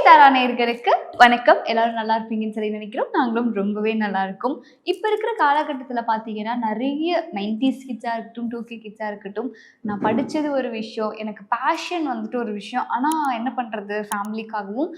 தாரா நேயர்களுக்கு வணக்கம். எல்லாரும் நல்லா இருப்பீங்கன்னு சொல்லி நினைக்கிறோம். நாங்களும் ரொம்பவே நல்லா இருக்கோம். இப்போ இருக்கிற காலகட்டத்தில் பார்த்தீங்கன்னா நிறைய 90s கிட்ஸாக இருக்கட்டும், 2K கிட்ஸாக இருக்கட்டும், நான் படித்தது ஒரு விஷயம், எனக்கு பேஷன் வந்துட்டு ஒரு விஷயம். ஆனால் என்ன பண்ணுறது, ஃபேமிலிக்காகவும்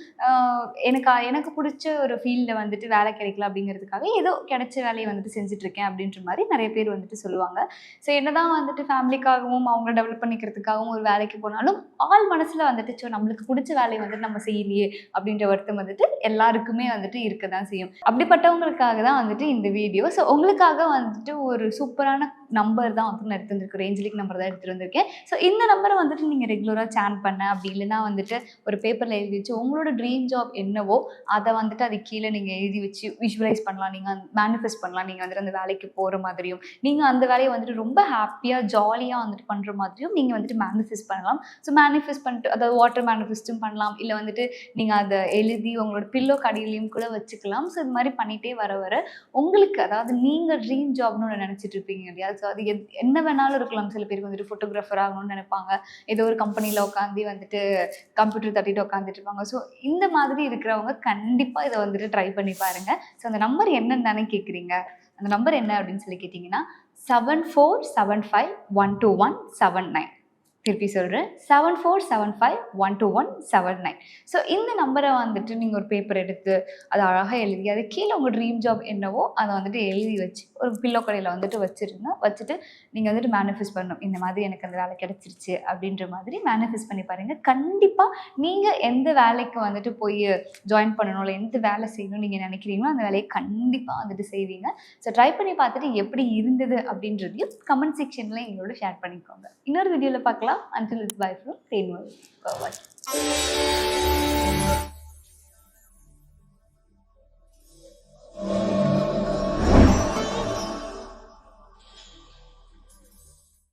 எனக்கு பிடிச்ச ஒரு ஃபீல்டில் வந்துட்டு வேலை கிடைக்கல அப்படிங்கிறதுக்காக ஏதோ கிடைச்ச வேலையை வந்துட்டு செஞ்சுட்ருக்கேன் அப்படின்ற மாதிரி நிறைய பேர் வந்துட்டு சொல்லுவாங்க. ஸோ என்னதான் வந்துட்டு ஃபேமிலிக்காகவும் அவங்க டெவலப் பண்ணிக்கிறதுக்காகவும் ஒரு வேலைக்கு போனாலும் ஆள் மனசில் வந்துட்டு நம்மளுக்கு பிடிச்ச வேலையை வந்துட்டு நம்ம செய்யலையே அப்படின்ற வருத்தம் வந்துட்டு எல்லாருக்குமே வந்துட்டு இருக்க தான் செய்யும். அப்படிப்பட்டவங்களுக்காக தான் வந்துட்டு இந்த வீடியோ. ஸோ உங்களுக்காக வந்துட்டு ஒரு சூப்பரான நம்பர் தான் வந்து நான் எடுத்து வந்திருக்கேன். ஏஞ்சலிக் நம்பர் தான் எடுத்துகிட்டு வந்திருக்கேன். ஸோ இந்த நம்பரை வந்துட்டு நீங்கள் ரெகுலராக சேன் பண்ண அப்படி இல்லைன்னா வந்துட்டு ஒரு பேப்பரில் எழுதி வச்சு உங்களோட ட்ரீம் ஜாப் என்னவோ அதை வந்துட்டு அது கீழே நீங்கள் எழுதி வச்சு விஷுவலைஸ் பண்ணலாம். நீங்கள் மேனிஃபெஸ்ட் பண்ணலாம். நீங்கள் வந்துட்டு அந்த வேலைக்கு போகிற மாதிரியும் நீங்கள் அந்த வேலையை வந்துட்டு ரொம்ப ஹாப்பியாக ஜாலியாக வந்துட்டு பண்ணுற மாதிரியும் நீங்கள் வந்துட்டு மேனிஃபெஸ்ட் பண்ணலாம். ஸோ மேனிஃபெஸ்ட் பண்ணிட்டு அதாவது வாட்டர் மேனிஃபெஸ்ட்டும் பண்ணலாம். இல்லை வந்துட்டு நீங்கள் அதை எழுதி உங்களோட பில்லோ கடையிலையும் கூட வச்சுக்கலாம். ஸோ இது மாதிரி பண்ணிகிட்டே வர வர உங்களுக்கு அதாவது நீங்கள் ட்ரீம் ஜாப்னு ஒன்று நினச்சிட்டு இருப்பீங்க இல்லையா? ஸோ அது என்ன வேணாலும் இருக்கலாம். சில பேருக்கு வந்துட்டு ஃபோட்டோகிராஃபர் ஆகணும்னு நினைப்பாங்க. ஏதோ ஒரு கம்பெனியில் உட்காந்து வந்துட்டு கம்ப்யூட்டர் தட்டிட்டு உட்காந்துட்டு இருப்பாங்க. ஸோ இந்த மாதிரி இருக்கிறவங்க கண்டிப்பாக இதை வந்துட்டு ட்ரை பண்ணி பாருங்கள். ஸோ அந்த நம்பர் என்னன்னு தானே கேட்குறீங்க? அந்த நம்பர் என்ன அப்படின்னு சொல்லி கேட்டிங்கன்னா 74751217 திருப்பி சொல்கிறேன், 74751217. ஸோ இந்த நம்பரை வந்துட்டு நீங்கள் ஒரு பேப்பர் எடுத்து அதை அழகாக எழுதி அது கீழே உங்கள் ட்ரீம் ஜாப் என்னவோ அதை வந்துட்டு எழுதி வச்சு ஒரு பில்லோ கடையில் வந்துட்டு வச்சுட்டு நீங்கள் வந்துட்டு மேனிஃபெஸ்ட் பண்ணணும். இந்த மாதிரி எனக்கு அந்த வேலை கிடச்சிருச்சு அப்படின்ற மாதிரி மேனிஃபெஸ்ட் பண்ணி பாருங்கள். கண்டிப்பாக நீங்கள் எந்த வேலைக்கு வந்துட்டு போய் ஜாயின் பண்ணணும், இல்லை எந்த வேலை செய்யணும்னு நீங்கள் நினைக்கிறீங்களோ அந்த வேலையை கண்டிப்பாக வந்துட்டு செய்வீங்க. ஸோ ட்ரை பண்ணி பார்த்துட்டு எப்படி இருந்தது அப்படின்றதையும் கமெண்ட் செக்ஷனில் எங்களோட ஷேர் பண்ணிக்கோங்க. இன்னொரு வீடியோவில் பார்க்கலாம். Until it's bye from Rainbow. Bye bye.